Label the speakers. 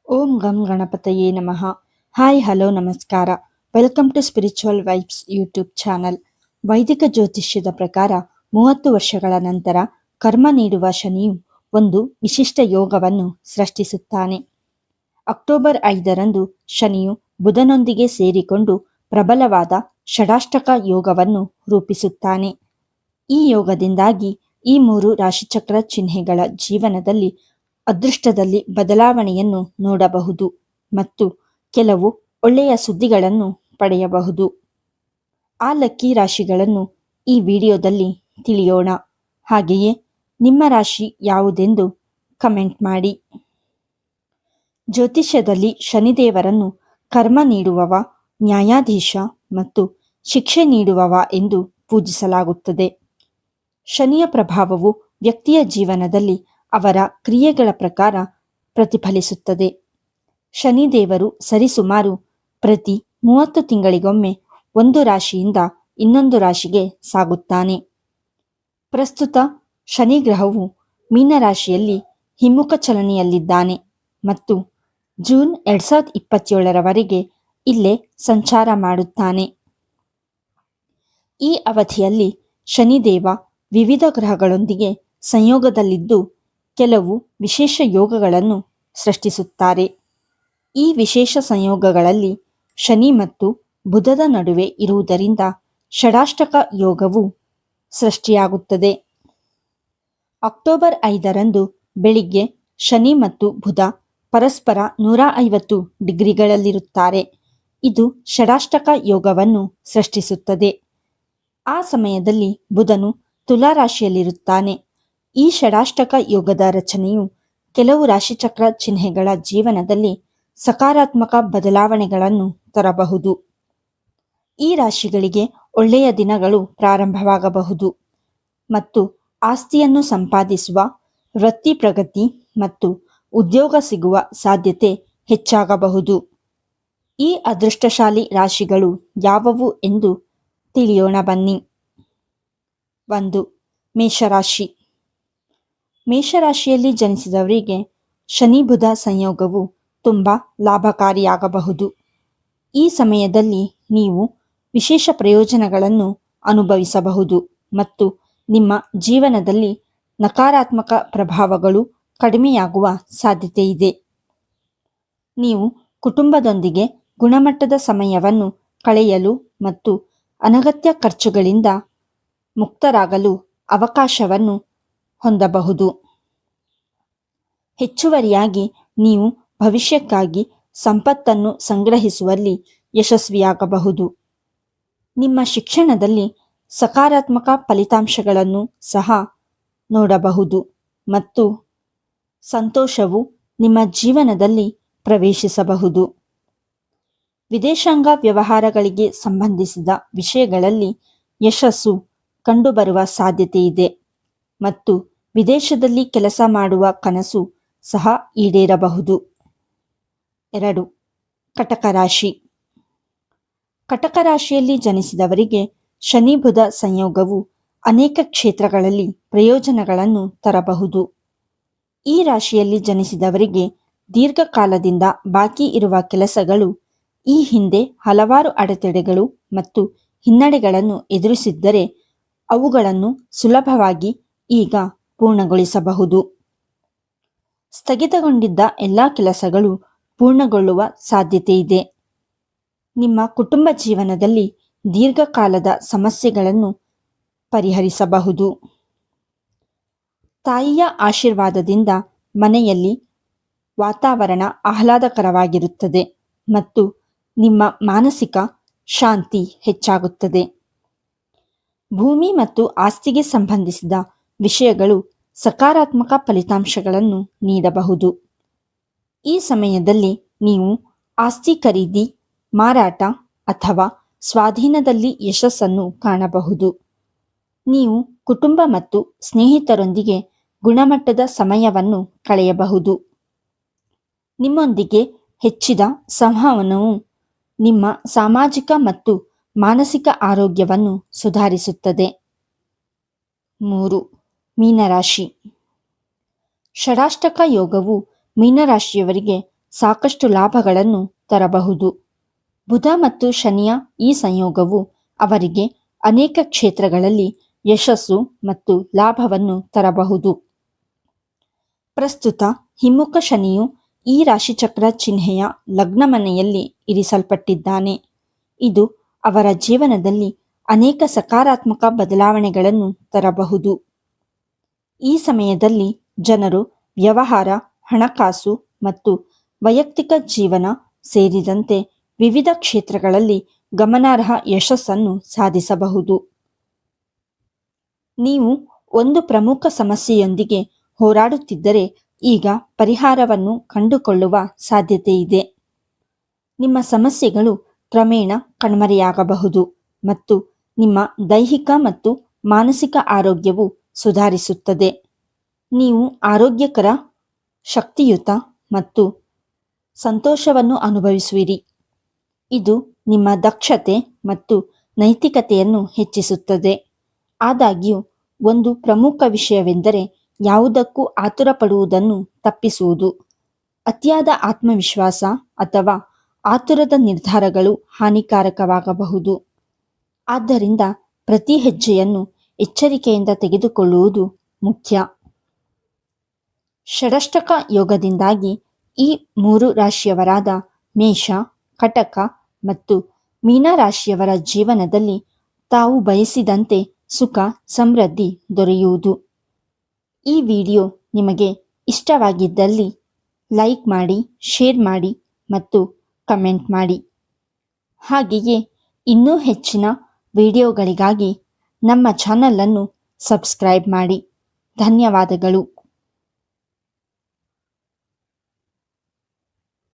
Speaker 1: ಓಂ ಗಂ ಗಣಪತಯೇ ನಮಃ. ಹಾಯ್ ಹಲೋ ನಮಸ್ಕಾರ. Welcome to spiritual vibes YouTube channel. ವೈದಿಕ ಜ್ಯೋತಿಷ್ಯದ ಪ್ರಕಾರ 30 ವರ್ಷಗಳ ನಂತರ ಕರ್ಮ ನೀಡುವ ಶನಿಯು ಒಂದು ವಿಶಿಷ್ಟ ಯೋಗವನ್ನು ಸೃಷ್ಟಿಸುತ್ತಾನೆ. ಅಕ್ಟೋಬರ್ 5ರಂದು ಶನಿಯು ಬುಧನೊಂದಿಗೆ ಸೇರಿಕೊಂಡು ಪ್ರಬಲವಾದ ಷಡಾಷ್ಟಕ ಯೋಗವನ್ನು ರೂಪಿಸುತ್ತಾನೆ. ಈ ಯೋಗದಿಂದಾಗಿ ಈ 3 ರಾಶಿಚಕ್ರ ಚಿಹ್ನೆಗಳ ಜೀವನದಲ್ಲಿ ಅದೃಷ್ಟದಲ್ಲಿ ಬದಲಾವಣೆಯನ್ನು ನೋಡಬಹುದು ಮತ್ತು ಕೆಲವು ಒಳ್ಳೆಯ ಸುದ್ದಿಗಳನ್ನು ಪಡೆಯಬಹುದು. ಆ ಲಕ್ಕಿ ರಾಶಿಗಳನ್ನು ಈ ವಿಡಿಯೋದಲ್ಲಿ ತಿಳಿಯೋಣ. ಹಾಗೆಯೇ ನಿಮ್ಮ ರಾಶಿ ಯಾವುದೆಂದು ಕಮೆಂಟ್ ಮಾಡಿ. ಜ್ಯೋತಿಷ್ಯದಲ್ಲಿ ಶನಿದೇವರನ್ನು ಕರ್ಮ ನೀಡುವವ, ನ್ಯಾಯಾಧೀಶ ಮತ್ತು ಶಿಕ್ಷೆ ನೀಡುವವ ಎಂದು ಪೂಜಿಸಲಾಗುತ್ತದೆ. ಶನಿಯ ಪ್ರಭಾವವು ವ್ಯಕ್ತಿಯ ಜೀವನದಲ್ಲಿ ಅವರ ಕ್ರಿಯೆಗಳ ಪ್ರಕಾರ ಪ್ರತಿಫಲಿಸುತ್ತದೆ. ಶನಿದೇವರು ಸರಿಸುಮಾರು ಪ್ರತಿ 30 ತಿಂಗಳಿಗೊಮ್ಮೆ ಒಂದು ರಾಶಿಯಿಂದ ಇನ್ನೊಂದು ರಾಶಿಗೆ ಸಾಗುತ್ತಾನೆ. ಪ್ರಸ್ತುತ ಶನಿ ಗ್ರಹವು ಮೀನರಾಶಿಯಲ್ಲಿ ಹಿಮ್ಮುಖ ಚಲನೆಯಲ್ಲಿದ್ದಾನೆ ಮತ್ತು ಜೂನ್ 2027ರವರೆಗೆ ಇಲ್ಲೇ ಸಂಚಾರ ಮಾಡುತ್ತಾನೆ. ಈ ಅವಧಿಯಲ್ಲಿ ಶನಿದೇವ ವಿವಿಧ ಗ್ರಹಗಳೊಂದಿಗೆ ಸಂಯೋಗದಲ್ಲಿದ್ದು ಕೆಲವು ವಿಶೇಷ ಯೋಗಗಳನ್ನು ಸೃಷ್ಟಿಸುತ್ತಾರೆ. ಈ ವಿಶೇಷ ಸಂಯೋಗಗಳಲ್ಲಿ ಶನಿ ಮತ್ತು ಬುಧದ ನಡುವೆ ಇರುವುದರಿಂದ ಷಡಾಷ್ಟಕ ಯೋಗವು ಸೃಷ್ಟಿಯಾಗುತ್ತದೆ. ಅಕ್ಟೋಬರ್ 5ರಂದು ಬೆಳಿಗ್ಗೆ ಶನಿ ಮತ್ತು ಬುಧ ಪರಸ್ಪರ 150 ಡಿಗ್ರಿಗಳಲ್ಲಿರುತ್ತಾರೆ. ಇದು ಷಡಾಷ್ಟಕ ಯೋಗವನ್ನು ಸೃಷ್ಟಿಸುತ್ತದೆ. ಆ ಸಮಯದಲ್ಲಿ ಬುಧನು ತುಲಾ ರಾಶಿಯಲ್ಲಿರುತ್ತಾನೆ. ಈ ಷಡಾಷ್ಟಕ ಯೋಗದ ರಚನೆಯು ಕೆಲವು ರಾಶಿಚಕ್ರ ಚಿಹ್ನೆಗಳ ಜೀವನದಲ್ಲಿ ಸಕಾರಾತ್ಮಕ ಬದಲಾವಣೆಗಳನ್ನು ತರಬಹುದು. ಈ ರಾಶಿಗಳಿಗೆ ಒಳ್ಳೆಯ ದಿನಗಳು ಪ್ರಾರಂಭವಾಗಬಹುದು ಮತ್ತು ಆಸ್ತಿಯನ್ನು ಸಂಪಾದಿಸುವ, ವೃತ್ತಿ ಪ್ರಗತಿ ಮತ್ತು ಉದ್ಯೋಗ ಸಿಗುವ ಸಾಧ್ಯತೆ ಹೆಚ್ಚಾಗಬಹುದು. ಈ ಅದೃಷ್ಟಶಾಲಿ ರಾಶಿಗಳು ಯಾವುವು ಎಂದು ತಿಳಿಯೋಣ ಬನ್ನಿ. 1. ಮೇಷರಾಶಿ. ಮೇಷರಾಶಿಯಲ್ಲಿ ಜನಿಸಿದವರಿಗೆ ಶನಿ ಬುಧ ಸಂಯೋಗವು ತುಂಬ ಲಾಭಕಾರಿಯಾಗಬಹುದು. ಈ ಸಮಯದಲ್ಲಿ ನೀವು ವಿಶೇಷ ಪ್ರಯೋಜನಗಳನ್ನು ಅನುಭವಿಸಬಹುದು ಮತ್ತು ನಿಮ್ಮ ಜೀವನದಲ್ಲಿ ನಕಾರಾತ್ಮಕ ಪ್ರಭಾವಗಳು ಕಡಿಮೆಯಾಗುವ ಸಾಧ್ಯತೆಯಿದೆ. ನೀವು ಕುಟುಂಬದೊಂದಿಗೆ ಗುಣಮಟ್ಟದ ಸಮಯವನ್ನು ಕಳೆಯಲು ಮತ್ತು ಅನಗತ್ಯ ಖರ್ಚುಗಳಿಂದ ಮುಕ್ತರಾಗಲು ಅವಕಾಶವನ್ನು ಹೊಂದಬಹುದು. ಹೆಚ್ಚುವರಿಯಾಗಿ ನೀವು ಭವಿಷ್ಯಕ್ಕಾಗಿ ಸಂಪತ್ತನ್ನು ಸಂಗ್ರಹಿಸುವಲ್ಲಿ ಯಶಸ್ವಿಯಾಗಬಹುದು. ನಿಮ್ಮ ಶಿಕ್ಷಣದಲ್ಲಿ ಸಕಾರಾತ್ಮಕ ಫಲಿತಾಂಶಗಳನ್ನು ಸಹ ನೋಡಬಹುದು ಮತ್ತು ಸಂತೋಷವು ನಿಮ್ಮ ಜೀವನದಲ್ಲಿ ಪ್ರವೇಶಿಸಬಹುದು. ವಿದೇಶಾಂಗ ವ್ಯವಹಾರಗಳಿಗೆ ಸಂಬಂಧಿಸಿದ ವಿಷಯಗಳಲ್ಲಿ ಯಶಸ್ಸು ಕಂಡುಬರುವ ಸಾಧ್ಯತೆಯಿದೆ ಮತ್ತು ವಿದೇಶದಲ್ಲಿ ಕೆಲಸ ಮಾಡುವ ಕನಸು ಸಹ ಈಡೇರಬಹುದು. 2. ಕಟಕ ರಾಶಿ. ಕಟಕ ರಾಶಿಯಲ್ಲಿ ಜನಿಸಿದವರಿಗೆ ಶನಿ ಬುಧ ಸಂಯೋಗವು ಅನೇಕ ಕ್ಷೇತ್ರಗಳಲ್ಲಿ ಪ್ರಯೋಜನಗಳನ್ನು ತರಬಹುದು. ಈ ರಾಶಿಯಲ್ಲಿ ಜನಿಸಿದವರಿಗೆ ದೀರ್ಘಕಾಲದಿಂದ ಬಾಕಿ ಇರುವ ಕೆಲಸಗಳು, ಈ ಹಿಂದೆ ಹಲವಾರು ಅಡೆತಡೆಗಳು ಮತ್ತು ಹಿನ್ನಡೆಗಳನ್ನು ಎದುರಿಸಿದ್ದರೆ ಅವುಗಳನ್ನು ಸುಲಭವಾಗಿ ಈಗ ಪೂರ್ಣಗೊಳಿಸಬಹುದು. ಸ್ಥಗಿತಗೊಂಡಿದ್ದ ಎಲ್ಲ ಕೆಲಸಗಳು ಪೂರ್ಣಗೊಳ್ಳುವ ಸಾಧ್ಯತೆಯಿದೆ. ನಿಮ್ಮ ಕುಟುಂಬ ಜೀವನದಲ್ಲಿ ದೀರ್ಘಕಾಲದ ಸಮಸ್ಯೆಗಳನ್ನು ಪರಿಹರಿಸಬಹುದು. ತಾಯಿಯ ಆಶೀರ್ವಾದದಿಂದ ಮನೆಯಲ್ಲಿ ವಾತಾವರಣ ಆಹ್ಲಾದಕರವಾಗಿರುತ್ತದೆ ಮತ್ತು ನಿಮ್ಮ ಮಾನಸಿಕ ಶಾಂತಿ ಹೆಚ್ಚಾಗುತ್ತದೆ. ಭೂಮಿ ಮತ್ತು ಆಸ್ತಿಗೆ ಸಂಬಂಧಿಸಿದ ವಿಷಯಗಳು ಸಕಾರಾತ್ಮಕ ಫಲಿತಾಂಶಗಳನ್ನು ನೀಡಬಹುದು. ಈ ಸಮಯದಲ್ಲಿ ನೀವು ಆಸ್ತಿ ಖರೀದಿ, ಮಾರಾಟ ಅಥವಾ ಸ್ವಾಧೀನದಲ್ಲಿ ಯಶಸ್ಸನ್ನು ಕಾಣಬಹುದು. ನೀವು ಕುಟುಂಬ ಮತ್ತು ಸ್ನೇಹಿತರೊಂದಿಗೆ ಗುಣಮಟ್ಟದ ಸಮಯವನ್ನು ಕಳೆಯಬಹುದು. ನಿಮ್ಮೊಂದಿಗೆ ಹೆಚ್ಚಿದ ಸಂವಹನವು ನಿಮ್ಮ ಸಾಮಾಜಿಕ ಮತ್ತು ಮಾನಸಿಕ ಆರೋಗ್ಯವನ್ನು ಸುಧಾರಿಸುತ್ತದೆ. 3. ಮೀನರಾಶಿ. ಷಡಾಷ್ಟಕ ಯೋಗವು ಮೀನರಾಶಿಯವರಿಗೆ ಸಾಕಷ್ಟು ಲಾಭಗಳನ್ನು ತರಬಹುದು. ಬುಧ ಮತ್ತು ಶನಿಯ ಈ ಸಂಯೋಗವು ಅವರಿಗೆ ಅನೇಕ ಕ್ಷೇತ್ರಗಳಲ್ಲಿ ಯಶಸ್ಸು ಮತ್ತು ಲಾಭವನ್ನು ತರಬಹುದು. ಪ್ರಸ್ತುತ ಹಿಮ್ಮುಖ ಶನಿಯು ಈ ರಾಶಿಚಕ್ರ ಚಿಹ್ನೆಯ ಲಗ್ನ ಮನೆಯಲ್ಲಿ ಇರಿಸಲ್ಪಟ್ಟಿದ್ದಾನೆ. ಇದು ಅವರ ಜೀವನದಲ್ಲಿ ಅನೇಕ ಸಕಾರಾತ್ಮಕ ಬದಲಾವಣೆಗಳನ್ನು ತರಬಹುದು. ಈ ಸಮಯದಲ್ಲಿ ಜನರು ವ್ಯವಹಾರ, ಹಣಕಾಸು ಮತ್ತು ವೈಯಕ್ತಿಕ ಜೀವನ ಸೇರಿದಂತೆ ವಿವಿಧ ಕ್ಷೇತ್ರಗಳಲ್ಲಿ ಗಮನಾರ್ಹ ಯಶಸ್ಸನ್ನು ಸಾಧಿಸಬಹುದು. ನೀವು ಒಂದು ಪ್ರಮುಖ ಸಮಸ್ಯೆಯೊಂದಿಗೆ ಹೋರಾಡುತ್ತಿದ್ದರೆ ಈಗ ಪರಿಹಾರವನ್ನು ಕಂಡುಕೊಳ್ಳುವ ಸಾಧ್ಯತೆಯಿದೆ. ನಿಮ್ಮ ಸಮಸ್ಯೆಗಳು ಕ್ರಮೇಣ ಕಣ್ಮರೆಯಾಗಬಹುದು ಮತ್ತು ನಿಮ್ಮ ದೈಹಿಕ ಮತ್ತು ಮಾನಸಿಕ ಆರೋಗ್ಯವು ಸುಧಾರಿಸುತ್ತದೆ. ನೀವು ಆರೋಗ್ಯಕರ, ಶಕ್ತಿಯುತ ಮತ್ತು ಸಂತೋಷವನ್ನು ಅನುಭವಿಸುವಿರಿ. ಇದು ನಿಮ್ಮ ದಕ್ಷತೆ ಮತ್ತು ನೈತಿಕತೆಯನ್ನು ಹೆಚ್ಚಿಸುತ್ತದೆ. ಆದಾಗ್ಯೂ ಒಂದು ಪ್ರಮುಖ ವಿಷಯವೆಂದರೆ ಯಾವುದಕ್ಕೂ ಆತುರಪಡುವುದನ್ನು ತಪ್ಪಿಸುವುದು. ಅತಿಯಾದ ಆತ್ಮವಿಶ್ವಾಸ ಅಥವಾ ಆತುರದ ನಿರ್ಧಾರಗಳು ಹಾನಿಕಾರಕವಾಗಬಹುದು. ಆದ್ದರಿಂದ ಪ್ರತಿ ಹೆಜ್ಜೆಯನ್ನು ಎಚ್ಚರಿಕೆಯಿಂದ ತೆಗೆದುಕೊಳ್ಳುವುದು ಮುಖ್ಯ. ಷಡಷ್ಟಕ ಯೋಗದಿಂದಾಗಿ ಈ 3 ರಾಶಿಯವರಾದ ಮೇಷ, ಕಟಕ ಮತ್ತು ಮೀನ ರಾಶಿಯವರ ಜೀವನದಲ್ಲಿ ತಾವು ಬಯಸಿದಂತೆ ಸುಖ, ಸಮೃದ್ಧಿ ದೊರೆಯುವುದು. ಈ ವಿಡಿಯೋ ನಿಮಗೆ ಇಷ್ಟವಾಗಿದ್ದಲ್ಲಿ ಲೈಕ್ ಮಾಡಿ, ಶೇರ್ ಮಾಡಿ ಮತ್ತು ಕಮೆಂಟ್ ಮಾಡಿ. ಹಾಗೆಯೇ ಇನ್ನೂ ಹೆಚ್ಚಿನ ವಿಡಿಯೋಗಳಿಗಾಗಿ ನಮ್ಮ ಚಾನಲನ್ನು ಸಬ್ಸ್ಕ್ರೈಬ್ ಮಾಡಿ. ಧನ್ಯವಾದಗಳು.